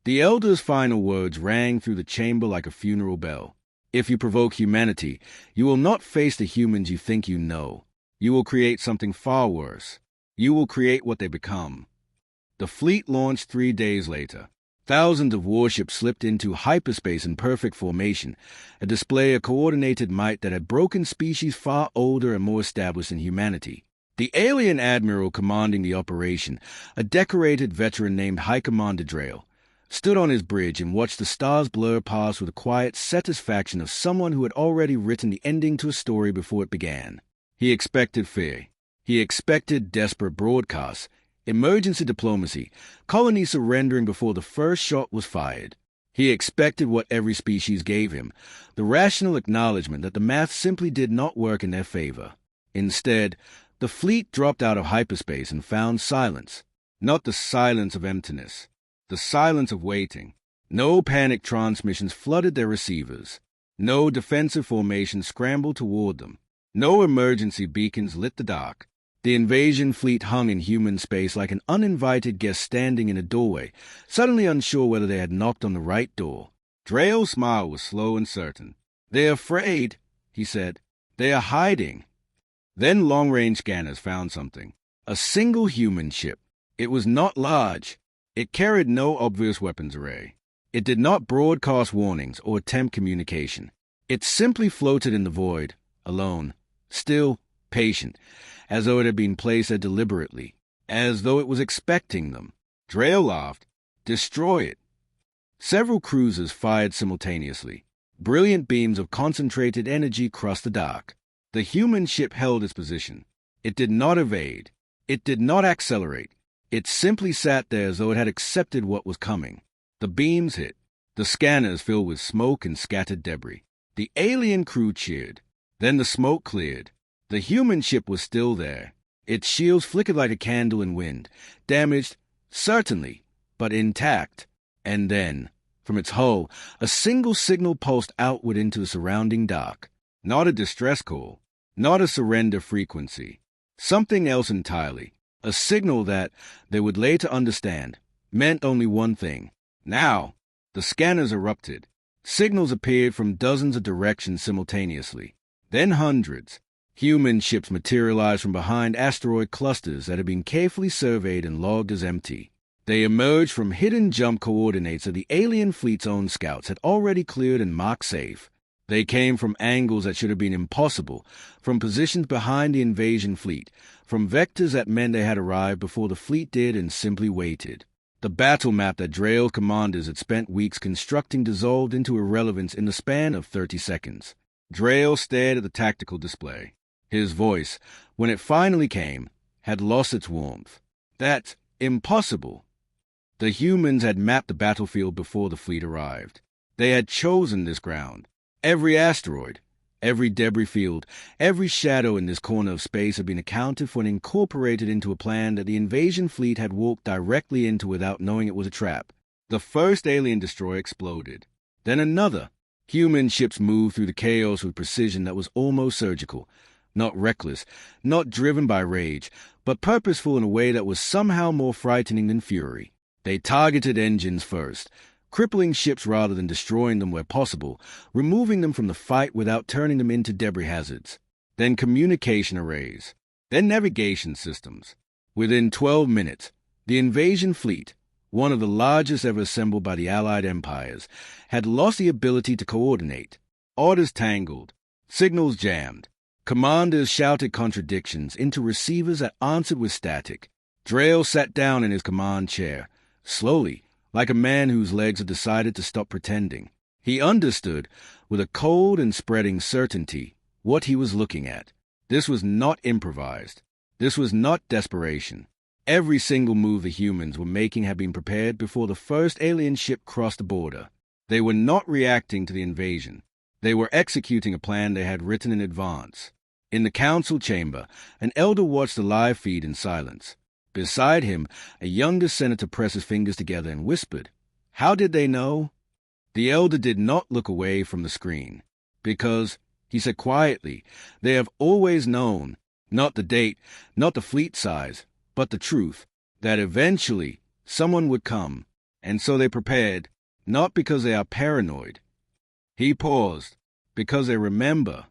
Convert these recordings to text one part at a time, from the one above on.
The elder's final words rang through the chamber like a funeral bell. If you provoke humanity, you will not face the humans you think you know. You will create something far worse. You will create what they become. The fleet launched 3 days later. Thousands of warships slipped into hyperspace in perfect formation, a display of coordinated might that had broken species far older and more established than humanity. The alien admiral commanding the operation, a decorated veteran named High Commander Drayle, stood on his bridge and watched the stars blur past with the quiet satisfaction of someone who had already written the ending to a story before it began. He expected fear. He expected desperate broadcasts, emergency diplomacy, colonies surrendering before the first shot was fired. He expected what every species gave him, the rational acknowledgement that the math simply did not work in their favor. Instead, the fleet dropped out of hyperspace and found silence. Not the silence of emptiness, the silence of waiting. No panic transmissions flooded their receivers. No defensive formations scrambled toward them. No emergency beacons lit the dark. The invasion fleet hung in human space like an uninvited guest standing in a doorway, suddenly unsure whether they had knocked on the right door. Drayle's smile was slow and certain. "They're afraid," he said. "They are hiding." Then long-range scanners found something. A single human ship. It was not large. It carried no obvious weapons array. It did not broadcast warnings or attempt communication. It simply floated in the void, alone, still, patient, as though it had been placed there deliberately, as though it was expecting them. Drayle laughed. "Destroy it." Several cruisers fired simultaneously. Brilliant beams of concentrated energy crossed the dark. The human ship held its position. It did not evade. It did not accelerate. It simply sat there as though it had accepted what was coming. The beams hit. The scanners filled with smoke and scattered debris. The alien crew cheered. Then the smoke cleared. The human ship was still there. Its shields flickered like a candle in wind, damaged, certainly, but intact. And then, from its hull, a single signal pulsed outward into the surrounding dark. Not a distress call, not a surrender frequency. Something else entirely. A signal that, they would later understand, meant only one thing. Now, the scanners erupted. Signals appeared from dozens of directions simultaneously. Then hundreds. Human ships materialized from behind asteroid clusters that had been carefully surveyed and logged as empty. They emerged from hidden jump coordinates that the alien fleet's own scouts had already cleared and marked safe. They came from angles that should have been impossible, from positions behind the invasion fleet, from vectors that meant they had arrived before the fleet did and simply waited. The battle map that Drayle's commanders had spent weeks constructing dissolved into irrelevance in the span of 30 seconds. Drayle stared at the tactical display. His voice, when it finally came, had lost its warmth. "That's impossible." The humans had mapped the battlefield before the fleet arrived. They had chosen this ground. Every asteroid, every debris field, every shadow in this corner of space had been accounted for and incorporated into a plan that the invasion fleet had walked directly into without knowing it was a trap. The first alien destroyer exploded. Then another. Human ships moved through the chaos with precision that was almost surgical. Not reckless, not driven by rage, but purposeful in a way that was somehow more frightening than fury. They targeted engines first, crippling ships rather than destroying them where possible, removing them from the fight without turning them into debris hazards. Then communication arrays. Then navigation systems. Within 12 minutes, the invasion fleet, one of the largest ever assembled by the Allied empires, had lost the ability to coordinate. Orders tangled, signals jammed. Commanders shouted contradictions into receivers that answered with static. Drayle sat down in his command chair, slowly, like a man whose legs had decided to stop pretending. He understood, with a cold and spreading certainty, what he was looking at. This was not improvised. This was not desperation. Every single move the humans were making had been prepared before the first alien ship crossed the border. They were not reacting to the invasion. They were executing a plan they had written in advance. In the council chamber, an elder watched the live feed in silence. Beside him, a younger senator pressed his fingers together and whispered. How did they know? The elder did not look away from the screen. Because, he said quietly, they have always known, not the date, not the fleet size, but the truth, that eventually someone would come, And so they prepared, not because they are paranoid. He paused, because they remember.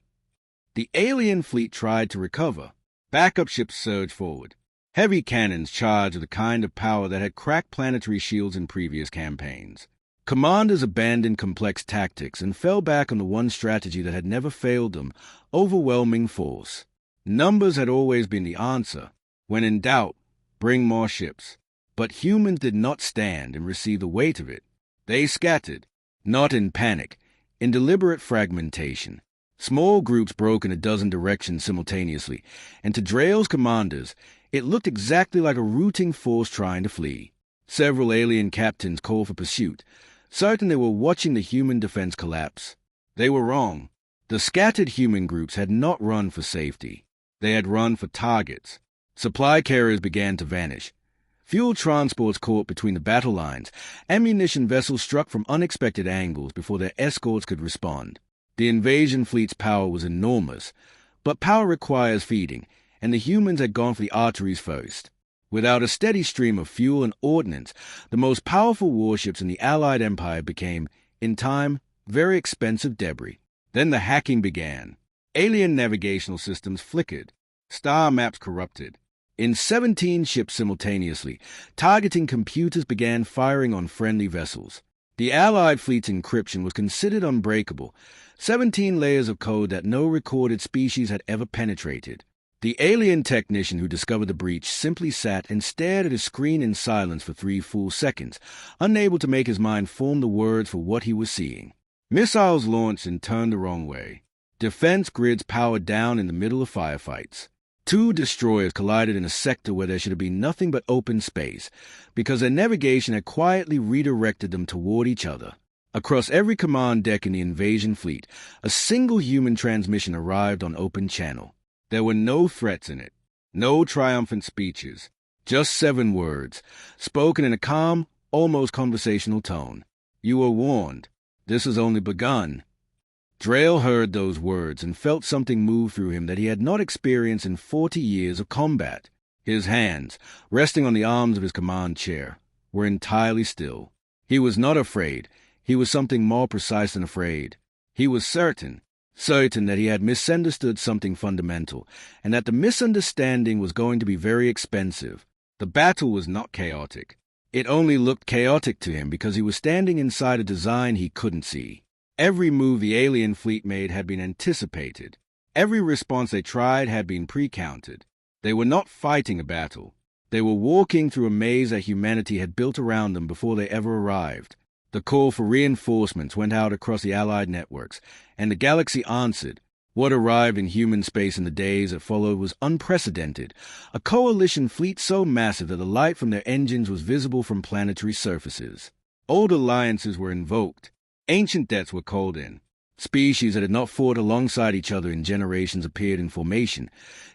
The alien fleet tried to recover. Backup ships surged forward. Heavy cannons charged with the kind of power that had cracked planetary shields in previous campaigns. Commanders abandoned complex tactics and fell back on the one strategy that had never failed them: overwhelming force. Numbers had always been the answer. When in doubt, bring more ships. But humans did not stand and receive the weight of it. They scattered, not in panic, in deliberate fragmentation. Small groups broke in a dozen directions simultaneously, and to Drail's commanders, it looked exactly like a routing force trying to flee. Several alien captains called for pursuit, certain they were watching the human defense collapse. They were wrong. The scattered human groups had not run for safety. They had run for targets. Supply carriers began to vanish. Fuel transports caught between the battle lines. Ammunition vessels struck from unexpected angles before their escorts could respond. The invasion fleet's power was enormous, but power requires feeding, and the humans had gone for the arteries first. Without a steady stream of fuel and ordnance, the most powerful warships in the Allied Empire became, in time, very expensive debris. Then the hacking began. Alien navigational systems flickered. Star maps corrupted. In 17 ships simultaneously, targeting computers began firing on friendly vessels. The Allied fleet's encryption was considered unbreakable, 17 layers of code that no recorded species had ever penetrated. The alien technician who discovered the breach simply sat and stared at his screen in silence for 3 full seconds, unable to make his mind form the words for what he was seeing. Missiles launched and turned the wrong way. Defense grids powered down in the middle of firefights. 2 destroyers collided in a sector where there should have been nothing but open space, because their navigation had quietly redirected them toward each other. Across every command deck in the invasion fleet, a single human transmission arrived on open channel. There were no threats in it, no triumphant speeches, just 7 words, spoken in a calm, almost conversational tone. You were warned. This has only begun. Drail heard those words and felt something move through him that he had not experienced in 40 years of combat. His hands, resting on the arms of his command chair, were entirely still. He was not afraid. He was something more precise than afraid. He was certain that he had misunderstood something fundamental, and that the misunderstanding was going to be very expensive. The battle was not chaotic. It only looked chaotic to him because he was standing inside a design he couldn't see. Every move the alien fleet made had been anticipated. Every response they tried had been pre-counted. They were not fighting a battle. They were walking through a maze that humanity had built around them before they ever arrived. The call for reinforcements went out across the Allied networks, and the galaxy answered. What arrived in human space in the days that followed was unprecedented, a coalition fleet so massive that the light from their engines was visible from planetary surfaces. Old alliances were invoked. Ancient debts were called in. Species that had not fought alongside each other in generations appeared in formation,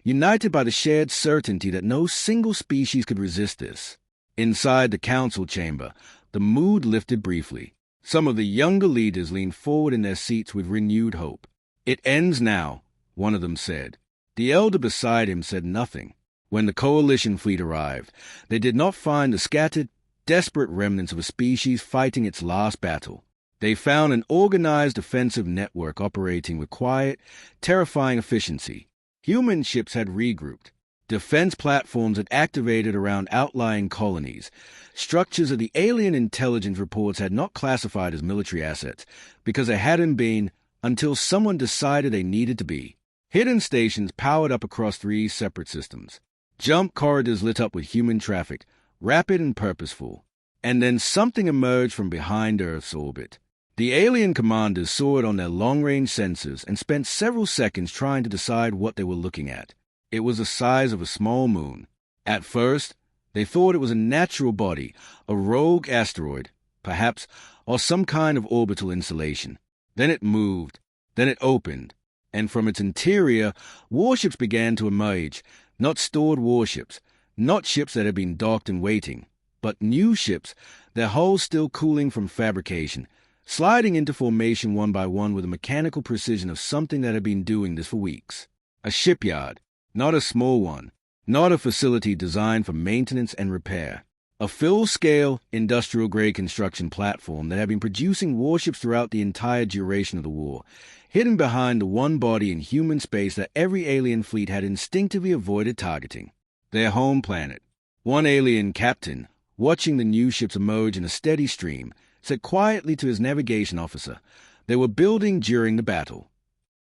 united by the shared certainty that no single species could resist this. Inside the council chamber, the mood lifted briefly. Some of the younger leaders leaned forward in their seats with renewed hope. It ends now, one of them said. The elder beside him said nothing. When the coalition fleet arrived, they did not find the scattered, desperate remnants of a species fighting its last battle. They found an organized defensive network operating with quiet, terrifying efficiency. Human ships had regrouped. Defense platforms had activated around outlying colonies. Structures of the alien intelligence reports had not classified as military assets because they hadn't been until someone decided they needed to be. Hidden stations powered up across 3 separate systems. Jump corridors lit up with human traffic, rapid and purposeful. And then something emerged from behind Earth's orbit. The alien commanders saw it on their long-range sensors and spent several seconds trying to decide what they were looking at. It was the size of a small moon. At first, they thought it was a natural body, a rogue asteroid, perhaps, or some kind of orbital installation. Then it moved. Then it opened. And from its interior, warships began to emerge. Not stored warships, not ships that had been docked and waiting, but new ships, their hulls still cooling from fabrication, sliding into formation one by one with the mechanical precision of something that had been doing this for weeks. A shipyard. Not a small one, not a facility designed for maintenance and repair. A full-scale, industrial-grade construction platform that had been producing warships throughout the entire duration of the war, hidden behind the one body in human space that every alien fleet had instinctively avoided targeting. Their home planet. One alien captain, watching the new ships emerge in a steady stream, said quietly to his navigation officer, "They were building during the battle."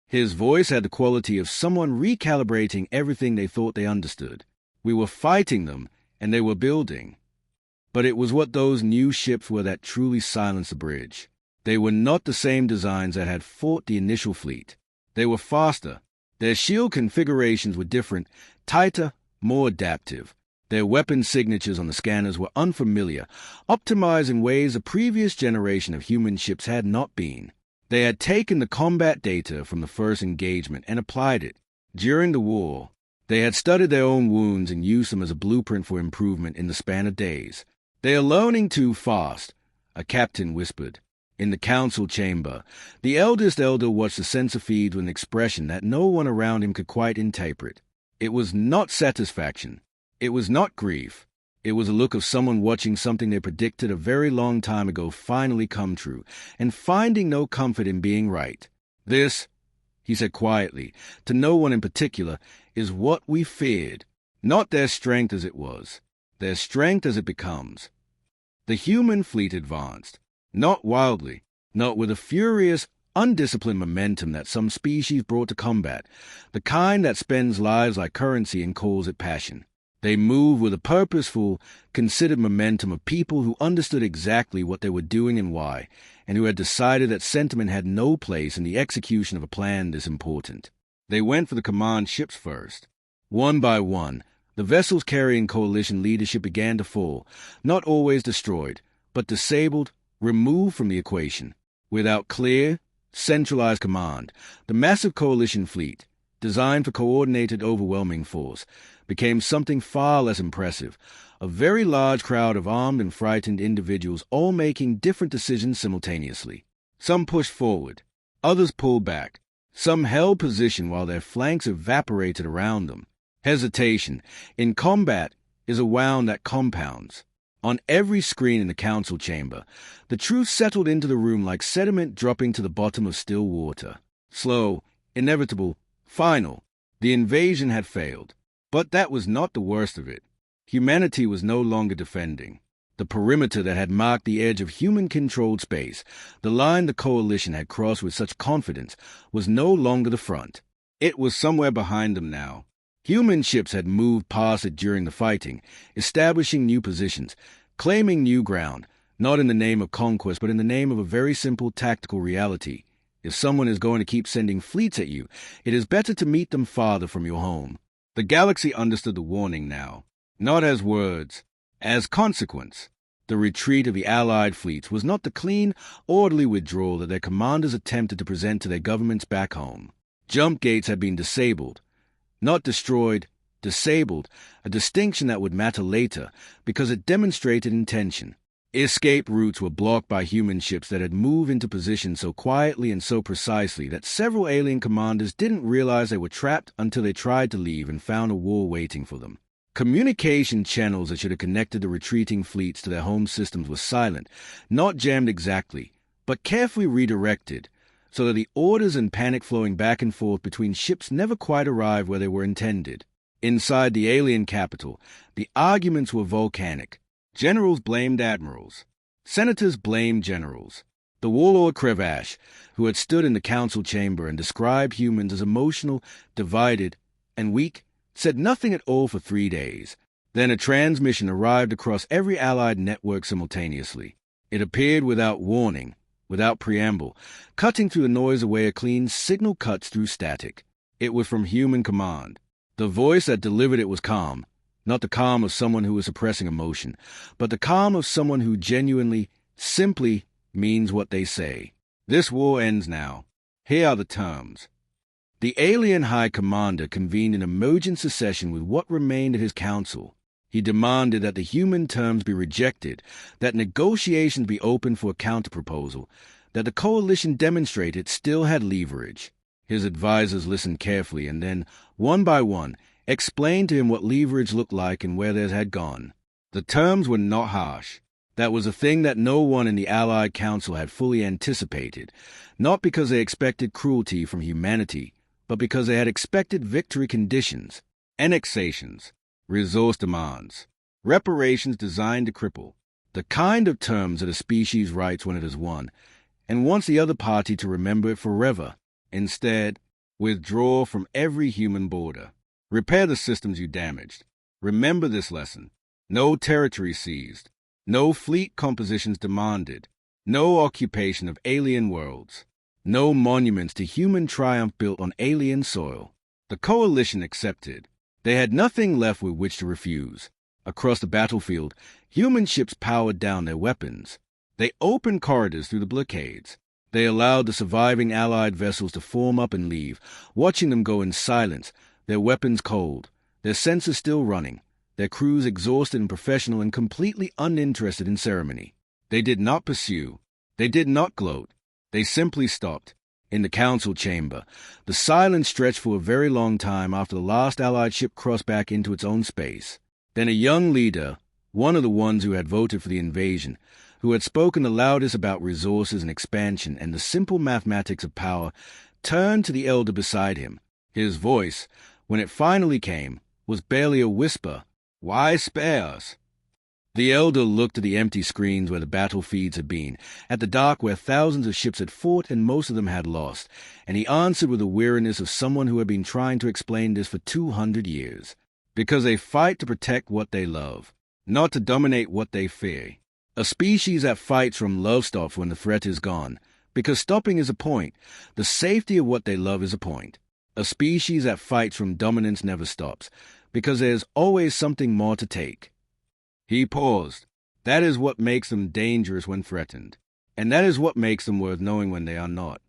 His voice had the quality of someone recalibrating everything they thought they understood. We were fighting them, and they were building. But it was what those new ships were that truly silenced the bridge. They were not the same designs that had fought the initial fleet. They were faster. Their shield configurations were different, tighter, more adaptive. Their weapon signatures on the scanners were unfamiliar, optimized in ways a previous generation of human ships had not been. They had taken the combat data from the first engagement and applied it. During the war, they had studied their own wounds and used them as a blueprint for improvement in the span of days. "They are learning too fast," a captain whispered. In the council chamber, the eldest elder watched the sensor feed with an expression that no one around him could quite interpret. It was not satisfaction. It was not grief. It was a look of someone watching something they predicted a very long time ago finally come true, and finding no comfort in being right. "This," he said quietly, to no one in particular, "is what we feared. Not their strength as it was. Their strength as it becomes." The human fleet advanced. Not wildly, not with a furious, undisciplined momentum that some species brought to combat, the kind that spends lives like currency and calls it passion. They moved with a purposeful, considered momentum of people who understood exactly what they were doing and why, and who had decided that sentiment had no place in the execution of a plan this important. They went for the command ships first. One by one, the vessels carrying coalition leadership began to fall, not always destroyed, but disabled, removed from the equation. Without clear, centralized command, the massive coalition fleet, designed for coordinated, overwhelming force, became something far less impressive, a very large crowd of armed and frightened individuals all making different decisions simultaneously. Some pushed forward, others pulled back, some held position while their flanks evaporated around them. Hesitation, in combat, is a wound that compounds. On every screen in the council chamber, the truth settled into the room like sediment dropping to the bottom of still water. Slow, inevitable, final. The invasion had failed. But that was not the worst of it. Humanity was no longer defending. The perimeter that had marked the edge of human-controlled space, the line the coalition had crossed with such confidence, was no longer the front. It was somewhere behind them now. Human ships had moved past it during the fighting, establishing new positions, claiming new ground, not in the name of conquest, but in the name of a very simple tactical reality. If someone is going to keep sending fleets at you, it is better to meet them farther from your home. The galaxy understood the warning now, not as words, as consequence. The retreat of the Allied fleets was not the clean, orderly withdrawal that their commanders attempted to present to their governments back home. Jump gates had been disabled. Not destroyed, disabled, a distinction that would matter later because it demonstrated intention. Escape routes were blocked by human ships that had moved into position so quietly and so precisely that several alien commanders didn't realize they were trapped until they tried to leave and found a war waiting for them. Communication channels that should have connected the retreating fleets to their home systems were silent, not jammed exactly, but carefully redirected, so that the orders and panic flowing back and forth between ships never quite arrived where they were intended. Inside the alien capital, the arguments were volcanic. Generals blamed admirals. Senators blamed generals. The warlord Crevash, who had stood in the council chamber and described humans as emotional, divided, and weak, said nothing at all for 3 days. Then a transmission arrived across every Allied network simultaneously. It appeared without warning, without preamble, cutting through the noise away a clean signal cuts through static. It was from human command. The voice that delivered it was calm. Not the calm of someone who is suppressing emotion, but the calm of someone who genuinely, simply means what they say. This war ends now. Here are the terms. The alien high commander convened an emergency session with what remained of his council. He demanded that the human terms be rejected, that negotiations be opened for a counterproposal, that the coalition demonstrate it still had leverage. His advisers listened carefully and then, one by one, explained to him what leverage looked like and where theirs had gone. The terms were not harsh. That was a thing that no one in the Allied Council had fully anticipated, not because they expected cruelty from humanity, but because they had expected victory conditions, annexations, resource demands, reparations designed to cripple, the kind of terms that a species writes when it has won, and wants the other party to remember it forever. Instead, withdraw from every human border. Repair the systems you damaged. Remember this lesson. No territory seized. No fleet compositions demanded. No occupation of alien worlds. No monuments to human triumph built on alien soil. The coalition accepted. They had nothing left with which to refuse. Across the battlefield, human ships powered down their weapons. They opened corridors through the blockades. They allowed the surviving Allied vessels to form up and leave, watching them go in silence, their weapons cold, their sensors still running, their crews exhausted and professional and completely uninterested in ceremony. They did not pursue. They did not gloat. They simply stopped. In the council chamber, the silence stretched for a very long time after the last Allied ship crossed back into its own space. Then a young leader, one of the ones who had voted for the invasion, who had spoken the loudest about resources and expansion and the simple mathematics of power, turned to the elder beside him. His voice, when it finally came, was barely a whisper. "Why spare us?" The elder looked at the empty screens where the battle feeds had been, at the dock where thousands of ships had fought and most of them had lost, and he answered with the weariness of someone who had been trying to explain this for 200 years. Because they fight to protect what they love, not to dominate what they fear. A species that fights from love stops when the threat is gone, because stopping is a point. The safety of what they love is a point. A species that fights from dominance never stops, because there's always something more to take. He paused. That is what makes them dangerous when threatened, and that is what makes them worth knowing when they are not.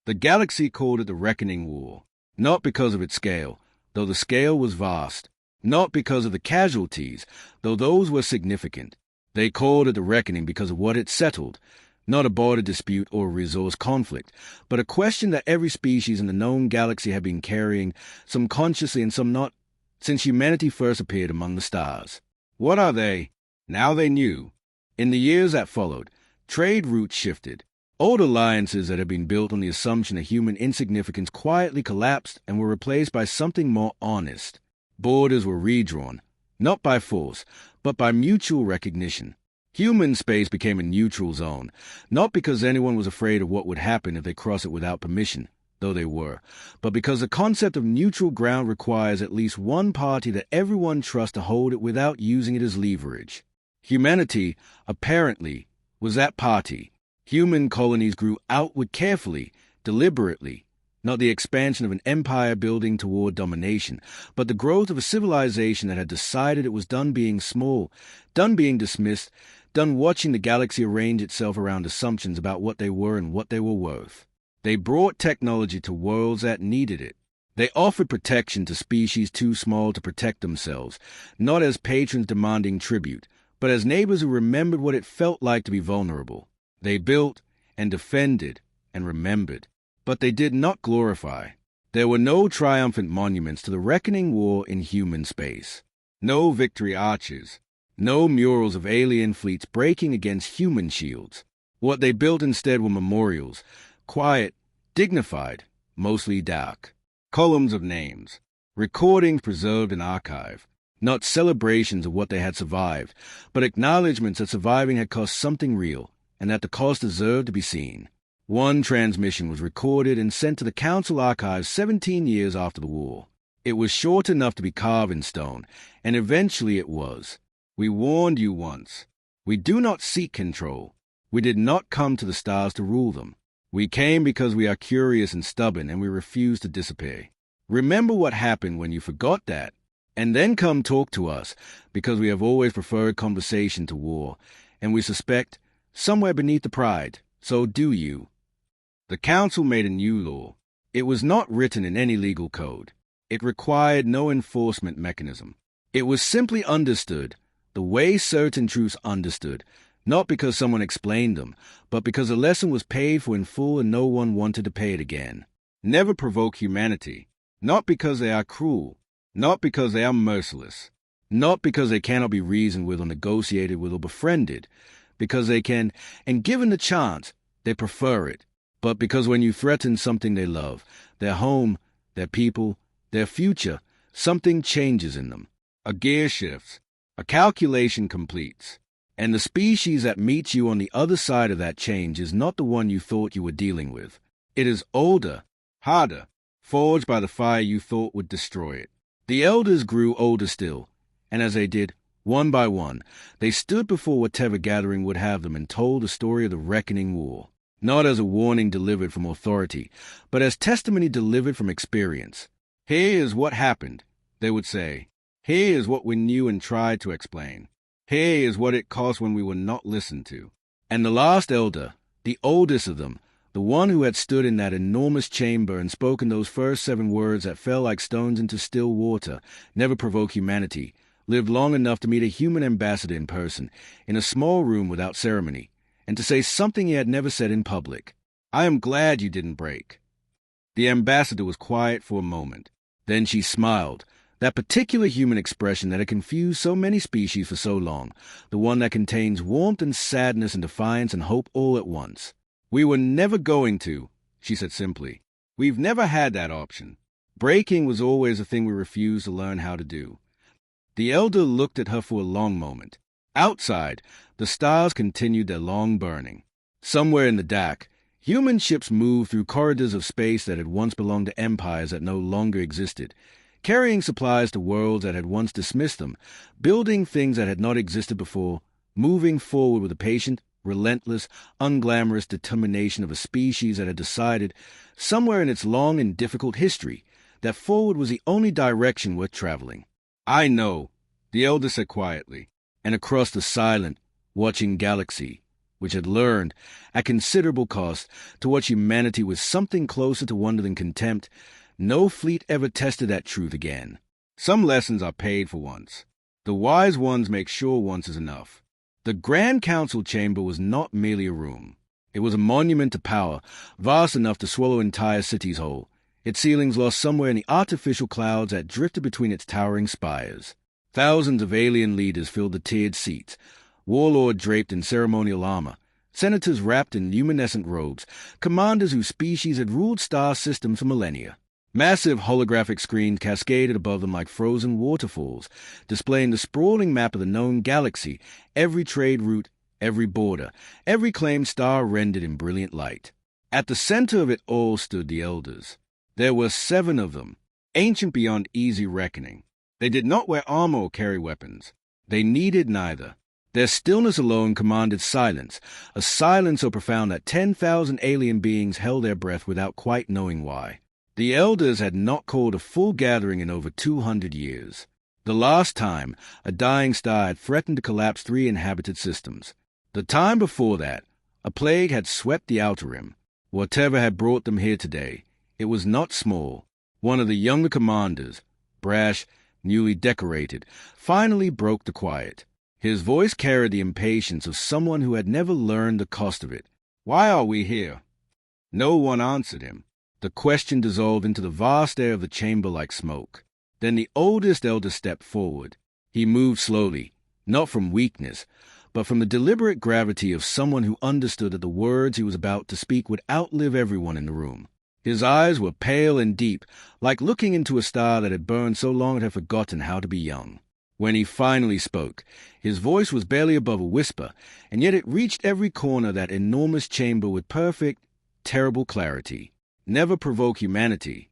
The galaxy called it the Reckoning War, not because of its scale, though the scale was vast, not because of the casualties, though those were significant. They called it the Reckoning because of what it settled, not a border dispute or a resource conflict, but a question that every species in the known galaxy had been carrying, some consciously and some not, since humanity first appeared among the stars. What are they? Now they knew. In the years that followed, trade routes shifted. Old alliances that had been built on the assumption of human insignificance quietly collapsed and were replaced by something more honest. Borders were redrawn, not by force, but by mutual recognition. Human space became a neutral zone, not because anyone was afraid of what would happen if they crossed it without permission, though they were, but because the concept of neutral ground requires at least one party that everyone trusts to hold it without using it as leverage. Humanity, apparently, was that party. Human colonies grew outward carefully, deliberately, not the expansion of an empire building toward domination, but the growth of a civilization that had decided it was done being small, done being dismissed, done watching the galaxy arrange itself around assumptions about what they were and what they were worth. They brought technology to worlds that needed it. They offered protection to species too small to protect themselves, not as patrons demanding tribute, but as neighbors who remembered what it felt like to be vulnerable. They built and defended and remembered, but they did not glorify. There were no triumphant monuments to the Reckoning War in human space, no victory arches, no murals of alien fleets breaking against human shields. What they built instead were memorials, quiet, dignified, mostly dark. Columns of names, recordings preserved in archive, not celebrations of what they had survived, but acknowledgments that surviving had cost something real, and that the cost deserved to be seen. One transmission was recorded and sent to the Council archives 17 years after the war. It was short enough to be carved in stone, and eventually it was. We warned you once. We do not seek control. We did not come to the stars to rule them. We came because we are curious and stubborn, and we refuse to disappear. Remember what happened when you forgot that, and then come talk to us, because we have always preferred conversation to war, and we suspect, somewhere beneath the pride, so do you. The Council made a new law. It was not written in any legal code. It required no enforcement mechanism. It was simply understood, the way certain truths understood, not because someone explained them, but because the lesson was paid for in full and no one wanted to pay it again. Never provoke humanity, not because they are cruel, not because they are merciless, Not because they cannot be reasoned with or negotiated with or befriended, because they can, and given the chance, they prefer it, but because when you threaten something they love, their home, their people, their future, something changes in them. A gear shifts, a calculation completes, and the species that meets you on the other side of that change is not the one you thought you were dealing with. It is older, harder, forged by the fire you thought would destroy it. The elders grew older still, and as they did, one by one, they stood before whatever gathering would have them and told the story of the reckoning war, not as a warning delivered from authority, but as testimony delivered from experience. Here is what happened, they would say. Here is what we knew and tried to explain. Here is what it cost when we were not listened to. And the last elder, the oldest of them, the one who had stood in that enormous chamber and spoken those first 7 words that fell like stones into still water, never provoke humanity, lived long enough to meet a human ambassador in person, in a small room without ceremony, and to say something he had never said in public. I am glad you didn't break. The ambassador was quiet for a moment. Then she smiled, that particular human expression that had confused so many species for so long, the one that contains warmth and sadness and defiance and hope all at once. We were never going to, she said simply. We've never had that option. Breaking was always a thing we refused to learn how to do. The elder looked at her for a long moment. Outside, the stars continued their long burning. Somewhere in the dark, human ships moved through corridors of space that had once belonged to empires that no longer existed, carrying supplies to worlds that had once dismissed them, building things that had not existed before, moving forward with a patient, relentless, unglamorous determination of a species that had decided, somewhere in its long and difficult history, that forward was the only direction worth traveling. I know, the elder said quietly, and across the silent, watching galaxy, which had learned, at considerable cost, to watch humanity with something closer to wonder than contempt, no fleet ever tested that truth again. Some lessons are paid for once. The wise ones make sure once is enough. The Grand Council chamber was not merely a room. It was a monument to power, vast enough to swallow entire cities whole, its ceilings lost somewhere in the artificial clouds that drifted between its towering spires. Thousands of alien leaders filled the tiered seats, warlords draped in ceremonial armor, senators wrapped in luminescent robes, commanders whose species had ruled star systems for millennia. Massive holographic screens cascaded above them like frozen waterfalls, displaying the sprawling map of the known galaxy, every trade route, every border, every claimed star rendered in brilliant light. At the center of it all stood the elders. There were 7 of them, ancient beyond easy reckoning. They did not wear armor or carry weapons. They needed neither. Their stillness alone commanded silence, a silence so profound that 10,000 alien beings held their breath without quite knowing why. The elders had not called a full gathering in over 200 years. The last time, a dying star had threatened to collapse 3 inhabited systems. The time before that, a plague had swept the outer rim. Whatever had brought them here today, it was not small. One of the younger commanders, brash, newly decorated, finally broke the quiet. His voice carried the impatience of someone who had never learned the cost of it. Why are we here? No one answered him. The question dissolved into the vast air of the chamber like smoke. Then the oldest elder stepped forward. He moved slowly, not from weakness, but from the deliberate gravity of someone who understood that the words he was about to speak would outlive everyone in the room. His eyes were pale and deep, like looking into a star that had burned so long it had forgotten how to be young. When he finally spoke, his voice was barely above a whisper, and yet it reached every corner of that enormous chamber with perfect, terrible clarity. Never provoke humanity.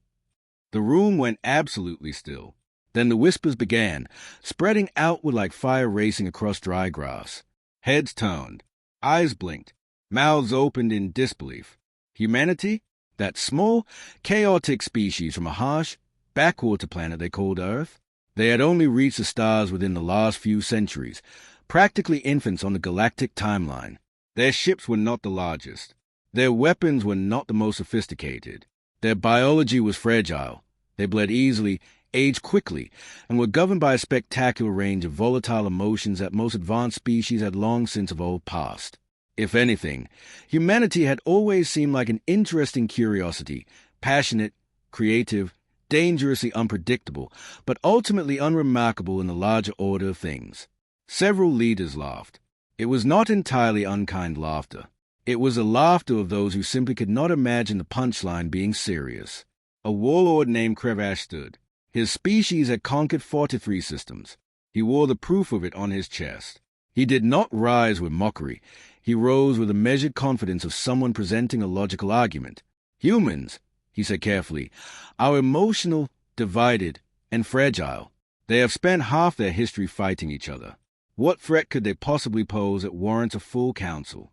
The room went absolutely still. Then the whispers began, spreading outward like fire racing across dry grass. Heads turned, eyes blinked, mouths opened in disbelief. Humanity? That small, chaotic species from a harsh, backwater planet they called Earth? They had only reached the stars within the last few centuries, practically infants on the galactic timeline. Their ships were not the largest. Their weapons were not the most sophisticated. Their biology was fragile. They bled easily, aged quickly, and were governed by a spectacular range of volatile emotions that most advanced species had long since of old passed. If anything, humanity had always seemed like an interesting curiosity, passionate, creative, dangerously unpredictable, but ultimately unremarkable in the larger order of things. Several leaders laughed. It was not entirely unkind laughter. It was the laughter of those who simply could not imagine the punchline being serious. A warlord named Crevash stood. His species had conquered 43 systems. He wore the proof of it on his chest. He did not rise with mockery. He rose with the measured confidence of someone presenting a logical argument. Humans, he said carefully, are emotional, divided, and fragile. They have spent half their history fighting each other. What threat could they possibly pose that warrants a full council?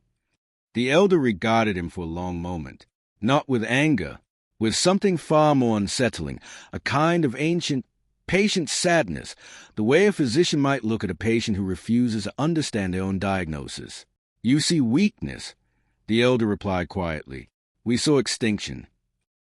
The elder regarded him for a long moment, not with anger, with something far more unsettling, a kind of ancient, patient sadness, the way a physician might look at a patient who refuses to understand their own diagnosis. "You see weakness," the elder replied quietly. "We saw extinction."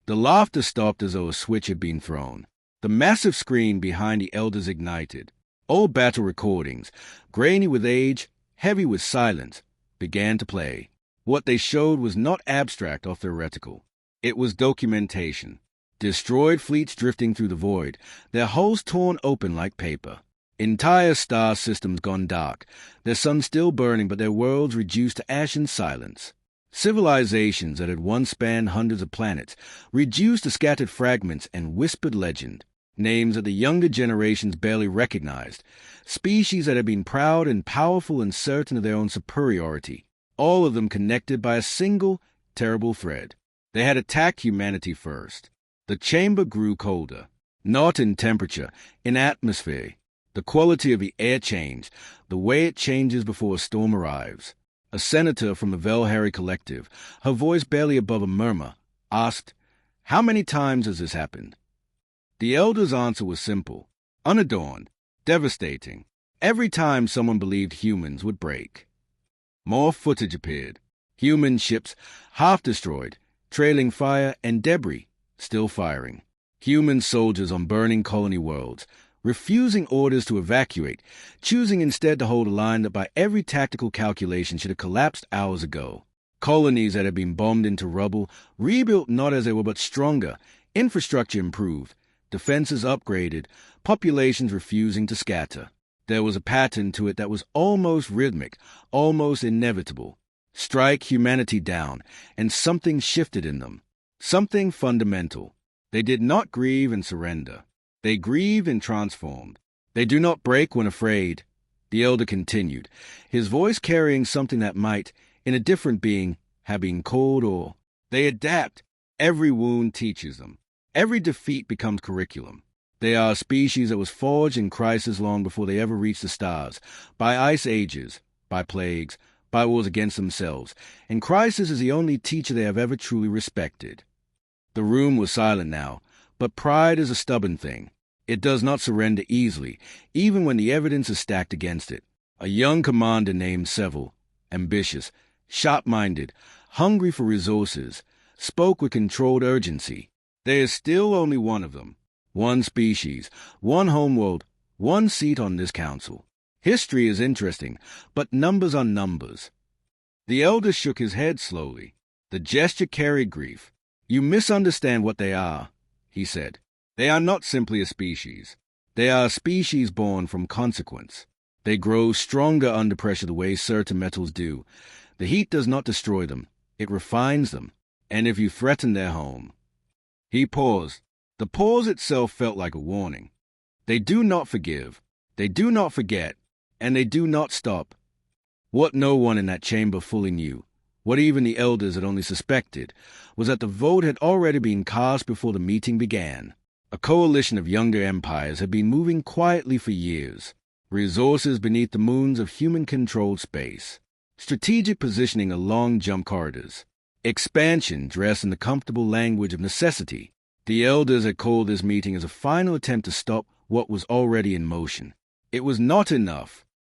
The laughter stopped as though a switch had been thrown. The massive screen behind the elders ignited. Old battle recordings, grainy with age, heavy with silence, began to play. What they showed was not abstract or theoretical. It was documentation. Destroyed fleets drifting through the void, their hulls torn open like paper. Entire star systems gone dark, their suns still burning but their worlds reduced to ashen silence. Civilizations that had once spanned hundreds of planets, reduced to scattered fragments and whispered legend. Names that the younger generations barely recognized. Species that had been proud and powerful and certain of their own superiority. All of them connected by a single, terrible thread. They had attacked humanity first. The chamber grew colder. Not in temperature, in atmosphere. The quality of the air changed, the way it changes before a storm arrives. A senator from the Velhari collective, her voice barely above a murmur, asked, "How many times has this happened?" The elder's answer was simple, unadorned, devastating. Every time someone believed humans would break. More footage appeared. Human ships, half destroyed, trailing fire and debris, still firing. Human soldiers on burning colony worlds, refusing orders to evacuate, choosing instead to hold a line that by every tactical calculation should have collapsed hours ago. Colonies that had been bombed into rubble, rebuilt not as they were but stronger, infrastructure improved, defenses upgraded, populations refusing to scatter. There was a pattern to it that was almost rhythmic, almost inevitable. Strike humanity down, and something shifted in them. Something fundamental. They did not grieve and surrender. They grieved and transformed. They do not break when afraid, the elder continued, his voice carrying something that might, in a different being, have been cold or... They adapt. Every wound teaches them. Every defeat becomes curriculum. They are a species that was forged in crisis long before they ever reached the stars, by ice ages, by plagues, by wars against themselves, and crisis is the only teacher they have ever truly respected. The room was silent now, but pride is a stubborn thing. It does not surrender easily, even when the evidence is stacked against it. A young commander named Seville, ambitious, sharp-minded, hungry for resources, spoke with controlled urgency. There is still only one of them. One species, one homeworld, one seat on this council. History is interesting, but numbers are numbers. The elder shook his head slowly. The gesture carried grief. "You misunderstand what they are," he said. "They are not simply a species. They are a species born from consequence. They grow stronger under pressure the way certain metals do. The heat does not destroy them. It refines them. And if you threaten their home..." He paused. The pause itself felt like a warning. They do not forgive. They do not forget. And they do not stop. What no one in that chamber fully knew, what even the elders had only suspected, was that the vote had already been cast before the meeting began. A coalition of younger empires had been moving quietly for years. Resources beneath the moons of human-controlled space. Strategic positioning along jump corridors. Expansion dressed in the comfortable language of necessity. The elders had called this meeting as a final attempt to stop what was already in motion. It was not enough.